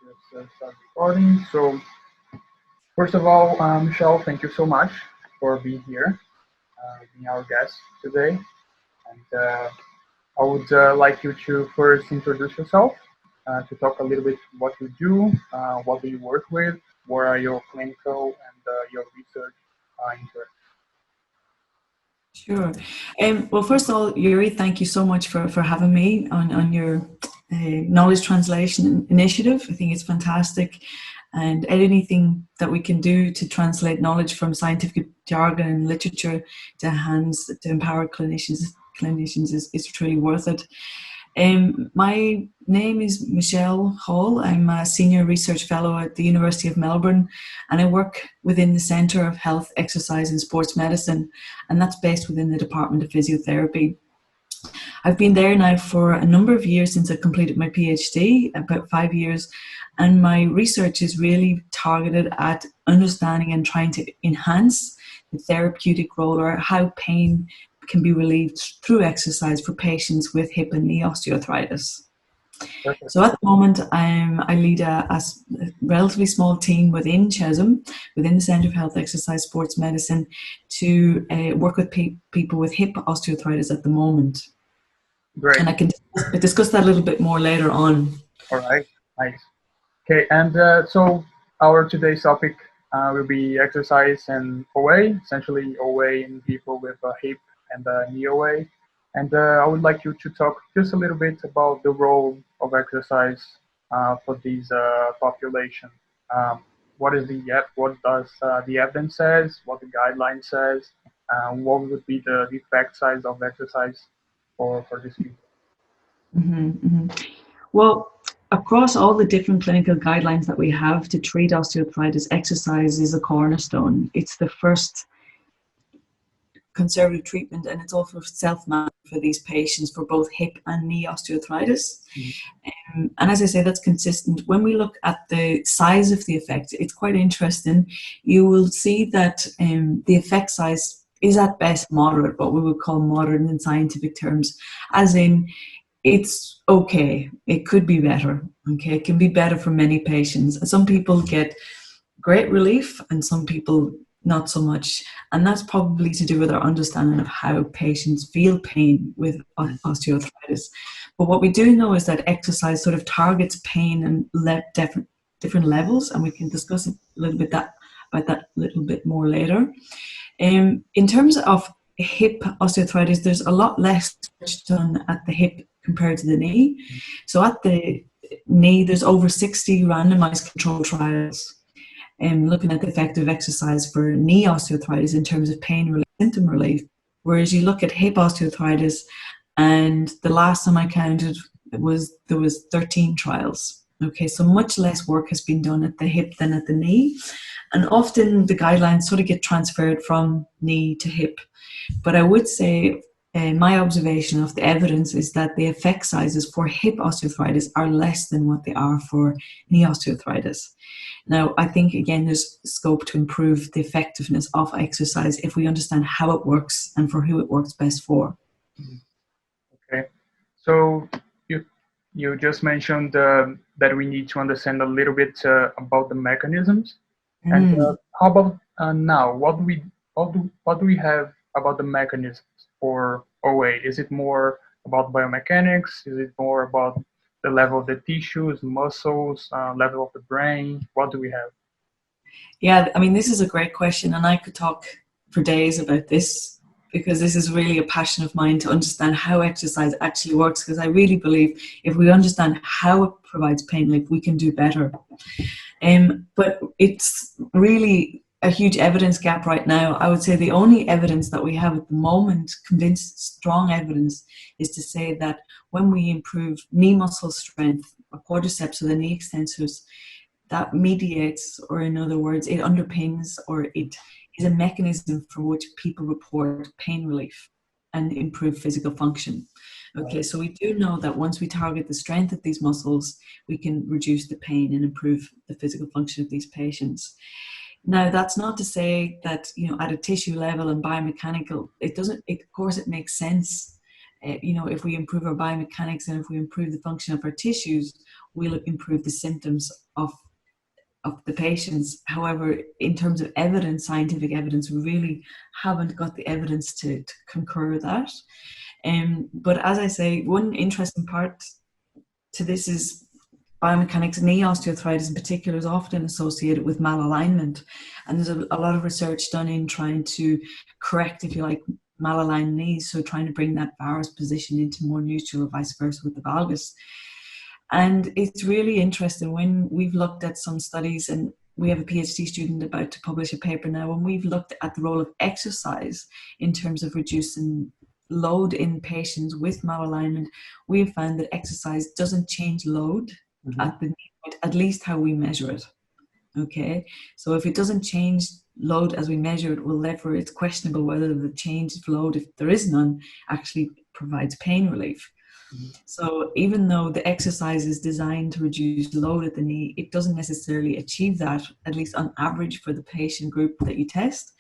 Just start recording. So, first of all, Michelle, thank you so much for being here, being our guest today. And I would like you to first introduce yourself, to talk a little bit what you do, what do you work with, what are your clinical and your research interests. Sure. Well, first of all, Yuri, thank you so much for having me on your knowledge translation initiative. I think it's fantastic. And anything that we can do to translate knowledge from scientific jargon and literature to empower clinicians is truly worth it. My name is Michelle Hall. I'm a Senior Research Fellow at the University of Melbourne, and I work within the Centre of Health, Exercise and Sports Medicine, and that's based within the Department of Physiotherapy. I've been there now for a number of years since I completed my PhD, about 5 years, and my research is really targeted at understanding and trying to enhance the therapeutic role or how pain can be relieved through exercise for patients with hip and knee osteoarthritis. Perfect. So at the moment, I lead a relatively small team within CHESM, within the Centre of Health, Exercise, Sports Medicine, to work with people with hip osteoarthritis at the moment. Great. And I can discuss that a little bit more later on. All right, nice. Okay, and so our today's topic will be exercise and OA, essentially OA in people with a hip and knee OA. And I would like you to talk just a little bit about the role of exercise for these population. What does the evidence says? What the guideline says? What would be the effect size of exercise for these people? Well, across all the different clinical guidelines that we have to treat osteoarthritis, exercise is a cornerstone. It's the first conservative treatment, and it's also self-managed for these patients for both hip and knee osteoarthritis. And as I say, that's consistent. When we look at the size of the effect, it's quite interesting. You will see that the effect size is at best moderate, what we would call moderate in scientific terms, as in it's okay, it could be better. Okay, it can be better for many patients. Some people get great relief and some people not so much, and that's probably to do with our understanding of how patients feel pain with osteoarthritis. But what we do know is that exercise sort of targets pain and different levels, and we can discuss a little bit about that a little bit more later. In terms of hip osteoarthritis, there's a lot less research done at the hip compared to the knee. So at the knee, there's over 60 randomized controlled trials looking at the effect of exercise for knee osteoarthritis in terms of pain relief, symptom relief. Whereas you look at hip osteoarthritis, and the last time I counted, there was 13 trials. Okay, so much less work has been done at the hip than at the knee. And often the guidelines sort of get transferred from knee to hip. But I would say my observation of the evidence is that the effect sizes for hip osteoarthritis are less than what they are for knee osteoarthritis. Now, I think, again, there's scope to improve the effectiveness of exercise if we understand how it works and for who it works best for. Okay, so you just mentioned that we need to understand a little bit about the mechanisms. And how about now? What do we have about the mechanisms for OA? Is it more about biomechanics? Is it more about the level of the tissues, muscles, level of the brain? What do we have? Yeah, I mean, this is a great question, and I could talk for days about this because this is really a passion of mine to understand how exercise actually works, because I really believe if we understand how it provides pain relief, we can do better. But it's really a huge evidence gap right now. I would say the only evidence that we have at the moment, convinced strong evidence, is to say that when we improve knee muscle strength, or quadriceps or the knee extensors, that mediates, or in other words, it underpins, or it is a mechanism for which people report pain relief and improve physical function. Okay, so we do know that once we target the strength of these muscles, we can reduce the pain and improve the physical function of these patients. Now, that's not to say that, at a tissue level and biomechanical, of course it makes sense. If we improve our biomechanics and if we improve the function of our tissues, will improve the symptoms of the patients. However, in terms of evidence, scientific evidence, we really haven't got the evidence to concur that. But as I say, one interesting part to this is biomechanics. Knee osteoarthritis in particular is often associated with malalignment, and there's a lot of research done in trying to correct, if you like, malaligned knees, so trying to bring that varus position into more neutral or vice versa with the valgus. And it's really interesting when we've looked at some studies, and we have a PhD student about to publish a paper now, and we've looked at the role of exercise in terms of reducing load in patients with malalignment. We've found that exercise doesn't change load at the knee point, at least how we measure it. Okay, so if it doesn't change load as we measure it, well, therefore it's questionable whether the change of load, if there is none, actually provides pain relief. So even though the exercise is designed to reduce load at the knee, it doesn't necessarily achieve that, at least on average for the patient group that you test.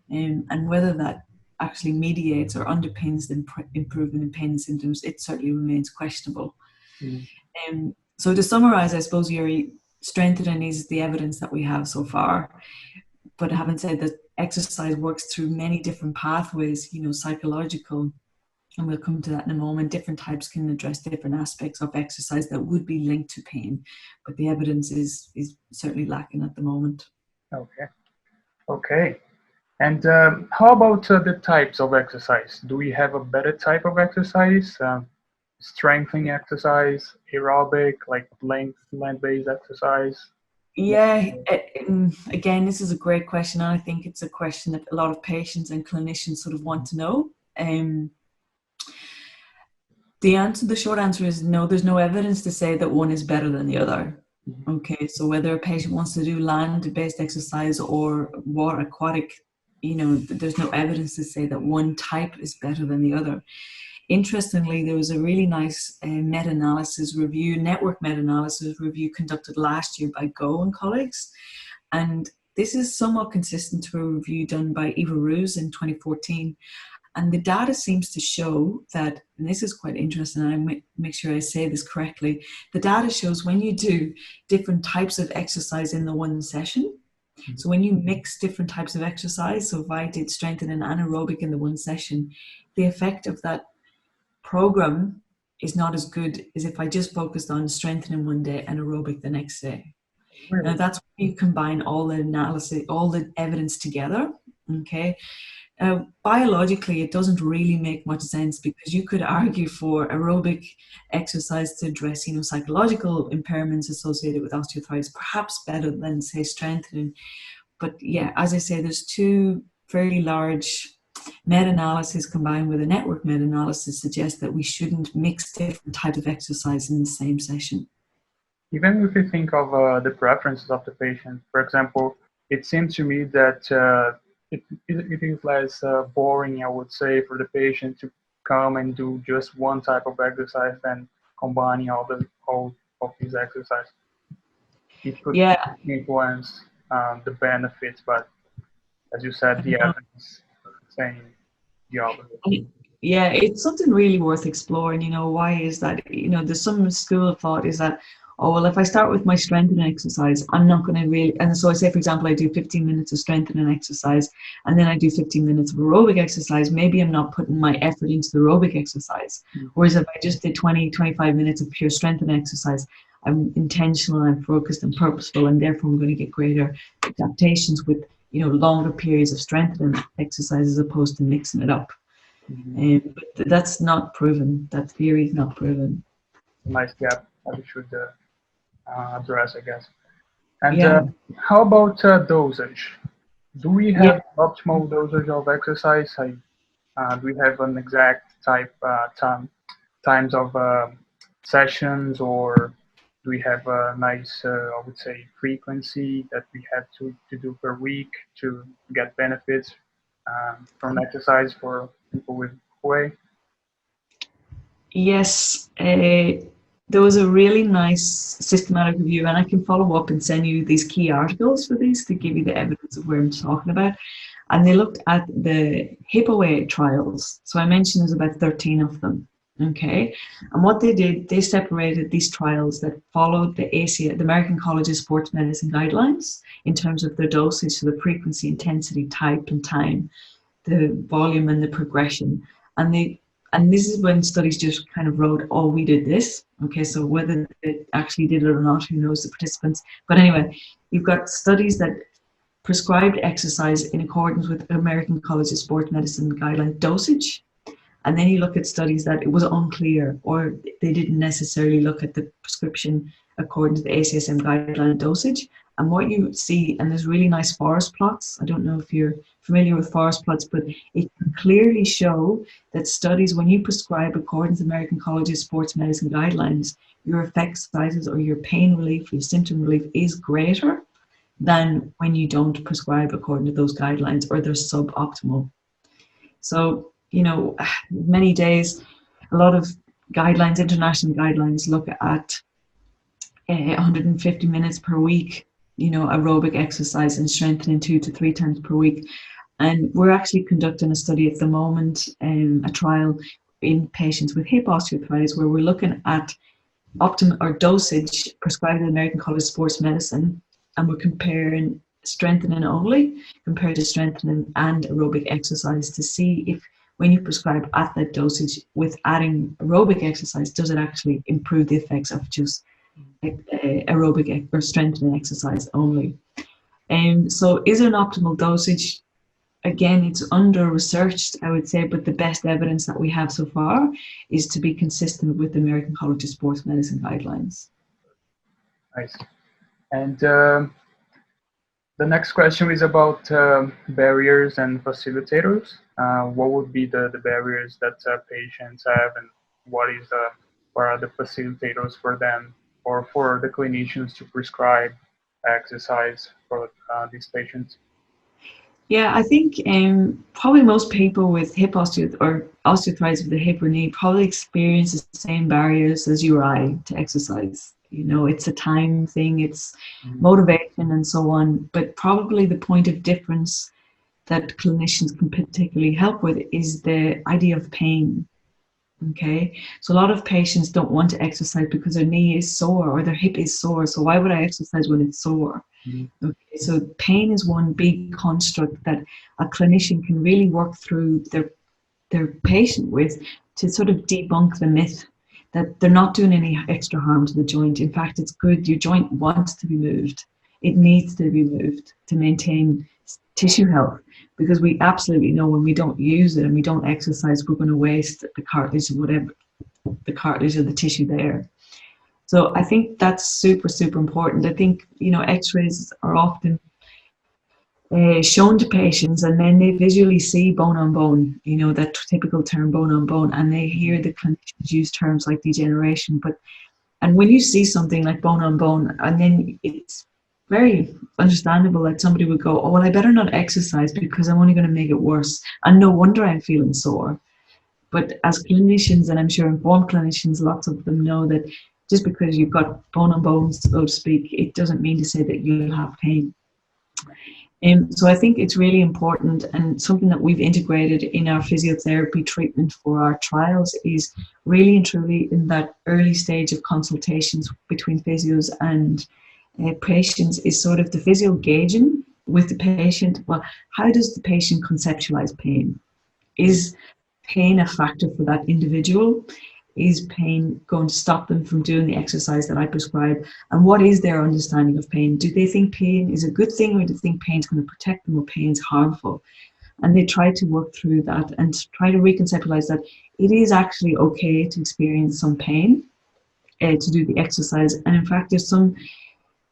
And whether that actually mediates or underpins the improvement in pain and symptoms, it certainly remains questionable. So to summarize, I suppose, Yuri, strengthening knees is the evidence that we have so far. But having said that, exercise works through many different pathways, you know, psychological, and we'll come to that in a moment. Different types can address different aspects of exercise that would be linked to pain, but the evidence is certainly lacking at the moment. Okay. And how about the types of exercise? Do we have a better type of exercise? Strengthening exercise, aerobic, like land-based exercise? Yeah, again, this is a great question, and I think it's a question that a lot of patients and clinicians sort of want to know. The short answer is no, there's no evidence to say that one is better than the other. Okay, so whether a patient wants to do land-based exercise or water aquatic, you know, there's no evidence to say that one type is better than the other. Interestingly, there was a really nice meta-analysis review, network meta-analysis review conducted last year by Go and colleagues. And this is somewhat consistent to a review done by Eva Roos in 2014. And the data seems to show that, and this is quite interesting, and I make sure I say this correctly, the data shows when you do different types of exercise in the one session, so when you mix different types of exercise, so if I did strengthening and anaerobic in the one session, the effect of that program is not as good as if I just focused on strengthening one day and aerobic the next day. Really? Now that's when you combine all the analysis, all the evidence together, okay? Biologically, it doesn't really make much sense, because you could argue for aerobic exercise to address, you know, psychological impairments associated with osteoarthritis, perhaps better than, say, strengthening. But yeah, as I say, there's two fairly large meta-analysis combined with a network meta-analysis suggest that we shouldn't mix different types of exercise in the same session. Even if you think of the preferences of the patient, for example, it seems to me that it is less boring, I would say, for the patient to come and do just one type of exercise than combining all of these exercises. It could influence the benefits, but as you said, the evidence saying the opposite. Yeah, it's something really worth exploring. You know, why is that? You know, there's some school of thought is that, oh, well, if I start with my strengthening exercise, I'm not going to really, and so I say, for example, I do 15 minutes of strengthening exercise, and then I do 15 minutes of aerobic exercise, maybe I'm not putting my effort into the aerobic exercise. Whereas if I just did 20-25 minutes of pure strengthening exercise, I'm intentional, I'm focused and purposeful, and therefore I'm going to get greater adaptations with, you know, longer periods of strengthening exercise as opposed to mixing it up. But that's not proven. That theory is not proven. Nice gap that we should address, I guess. And how about dosage? Do we have optimal dosage of exercise? Do we have an exact times of sessions, or do we have a nice, I would say, frequency that we have to do per week to get benefits from exercise for people with OA? Yes, there was a really nice systematic review, and I can follow up and send you these key articles for these to give you the evidence of what I'm talking about. And they looked at the hip OA trials. So I mentioned there's about 13 of them. Okay, and what they did, they separated these trials that followed the ACA, the American College of Sports Medicine guidelines in terms of their dosage, so the frequency, intensity, type, and time, the volume, and the progression. And this is when studies just kind of wrote, oh, we did this. Okay, so whether they actually did it or not, who knows, the participants. But anyway, you've got studies that prescribed exercise in accordance with American College of Sports Medicine guideline dosage. And then you look at studies that it was unclear, or they didn't necessarily look at the prescription according to the ACSM guideline dosage. And what you see, and there's really nice forest plots. I don't know if you're familiar with forest plots, but it can clearly show that studies, when you prescribe according to the American College of Sports Medicine guidelines, your effect sizes or your pain relief, your symptom relief is greater than when you don't prescribe according to those guidelines, or they're suboptimal. So, you know, many days, a lot of guidelines, international guidelines, look at 150 minutes per week, you know, aerobic exercise and strengthening 2 to 3 times per week. And we're actually conducting a study at the moment, a trial in patients with hip osteoarthritis, where we're looking at optimum or dosage prescribed in the American College of Sports Medicine, and we're comparing strengthening only compared to strengthening and aerobic exercise to see if, when you prescribe at that dosage with adding aerobic exercise, does it actually improve the effects of just aerobic or strengthening exercise only. So is there an optimal dosage? Again, it's under-researched, I would say, but the best evidence that we have so far is to be consistent with the American College of Sports Medicine guidelines. Nice. And the next question is about barriers and facilitators. What would be the barriers that patients have, and what are the facilitators for them or for the clinicians to prescribe exercise for these patients? Yeah, I think probably most people with hip osteoarthritis of the hip or knee probably experience the same barriers as you or I to exercise. You know, it's a time thing, it's motivation and so on. But probably the point of difference that clinicians can particularly help with is the idea of pain. Okay, so a lot of patients don't want to exercise because their knee is sore or their hip is sore. So why would I exercise when it's sore? Okay, so pain is one big construct that a clinician can really work through their patient with to sort of debunk the myth that they're not doing any extra harm to the joint. In fact, it's good. Your joint wants to be moved. It needs to be moved to maintain tissue health, because we absolutely know when we don't use it and we don't exercise, we're going to waste the cartilage, whatever the cartilage or the tissue there. So I think that's super, super important. I think, you know, x-rays are often shown to patients, and then they visually see bone on bone, you know, that typical term bone on bone, and they hear the clinicians use terms like degeneration. And when you see something like bone on bone, and then it's very understandable that somebody would go, oh, well, I better not exercise because I'm only going to make it worse. And no wonder I'm feeling sore. But as clinicians, and I'm sure informed clinicians, lots of them know that just because you've got bone on bones, so to speak, it doesn't mean to say that you'll have pain. So I think it's really important, and something that we've integrated in our physiotherapy treatment for our trials is really and truly in that early stage of consultations between physios and patients is sort of the physio gauging with the patient. Well, how does the patient conceptualize pain? Is pain a factor for that individual? Is pain going to stop them from doing the exercise that I prescribe? And what is their understanding of pain? Do they think pain is a good thing, or do they think pain is going to protect them, or pain is harmful? And they try to work through that and try to reconceptualize that it is actually okay to experience some pain to do the exercise. And in fact, there's some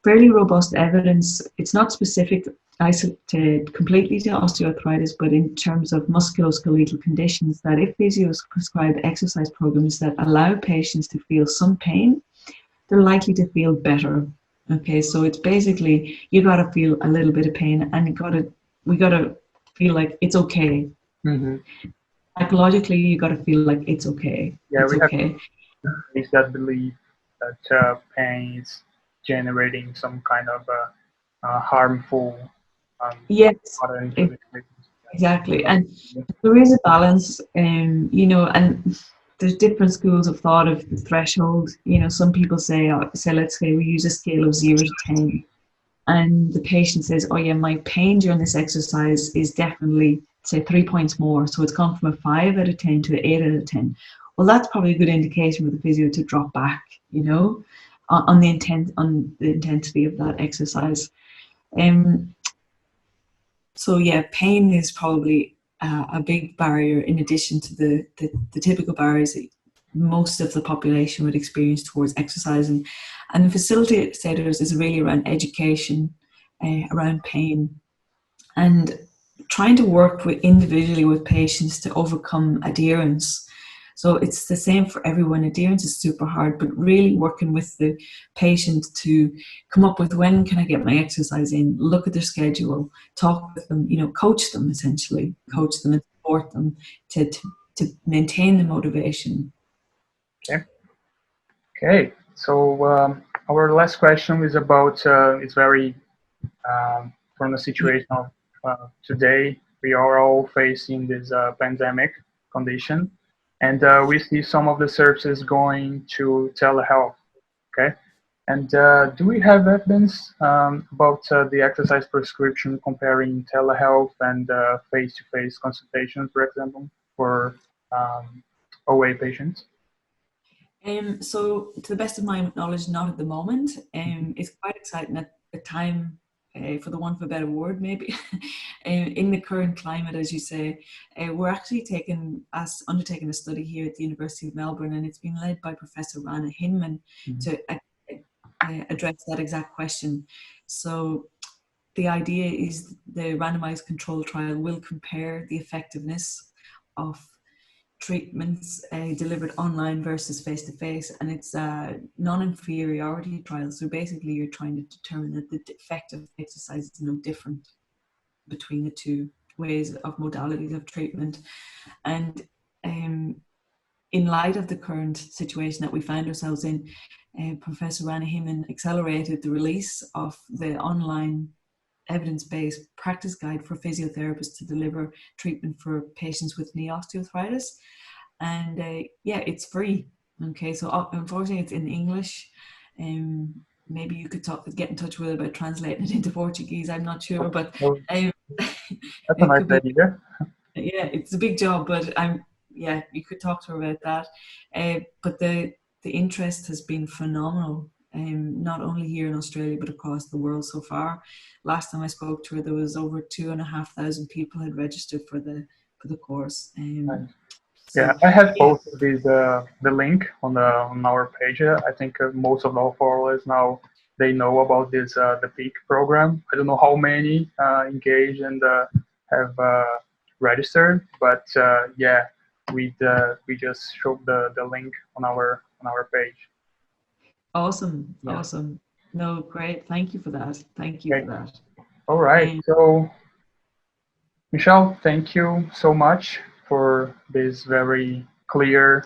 fairly robust evidence. It's not specific isolated completely to osteoarthritis, but in terms of musculoskeletal conditions, that if physios prescribe exercise programs that allow patients to feel some pain, they're likely to feel better. Okay, so it's basically, you got to feel a little bit of pain, and we got to feel like it's okay. Psychologically, you got to feel like it's okay. Yeah, it's okay. Is that belief that pain is generating some kind of harmful yes, exactly. And there is a balance, you know, and there's different schools of thought of the threshold. You know, some people say, let's say we use a scale of 0 to 10, and the patient says, oh yeah, my pain during this exercise is definitely, say, 3 points more. So it's gone from a 5 out of 10 to an 8 out of 10. Well, that's probably a good indication for the physio to drop back, you know, on the intensity of that exercise. So yeah, pain is probably a big barrier in addition to the typical barriers that most of the population would experience towards exercising. And the facilitators is really around education, around pain, and trying to work individually with patients to overcome adherence. So it's the same for everyone. Adherence is super hard, but really working with the patient to come up with, when can I get my exercise in, look at their schedule, talk with them, you know, coach them, essentially, coach them and support them to maintain the motivation. Okay. So our last question is about, it's very from the situation of today. We are all facing this pandemic condition, and we see some of the services going to telehealth. Okay. And do we have evidence about the exercise prescription comparing telehealth and face-to-face consultations, for example, for OA patients? So, to the best of my knowledge, not at the moment. It's quite exciting at the time, for the want of a better word, maybe. In the current climate, as you say, we're actually undertaking a study here at the University of Melbourne, and it's been led by Professor Rana Hinman to address that exact question. So the idea is the randomized control trial will compare the effectiveness of treatments delivered online versus face-to-face, and it's a non-inferiority trial. So basically you're trying to determine that the effect of exercise is no different between the two ways of modalities of treatment. And in light of the current situation that we find ourselves in, Professor Rana Hinman accelerated the release of the online evidence-based practice guide for physiotherapists to deliver treatment for patients with knee osteoarthritis. And yeah, it's free. Okay, so unfortunately it's in English. Maybe you could get in touch with it about translating it into Portuguese. I'm not sure, but that's a nice idea. Yeah, it's a big job, but yeah, you could talk to her about that. But the interest has been phenomenal, not only here in Australia, but across the world so far. Last time I spoke to her, there was over 2,500 people had registered for the course. Nice. Yeah, I have posted the link on our page. I think most of our followers now, they know about this the PEAK program. I don't know how many engaged and have registered, but yeah, we just showed the link on our page. Awesome, yeah. Awesome. No, great. Thank you for that. Thank you for that. All right. So, Michelle, thank you so much for this very clear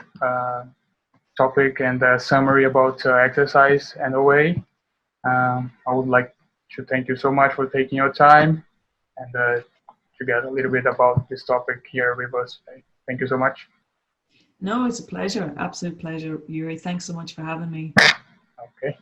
topic and summary about exercise and OA. I would like to thank you so much for taking your time and to get a little bit about this topic here with us today. Thank you so much. No, it's a pleasure. Absolute pleasure, Yuri. Thanks so much for having me. Okay.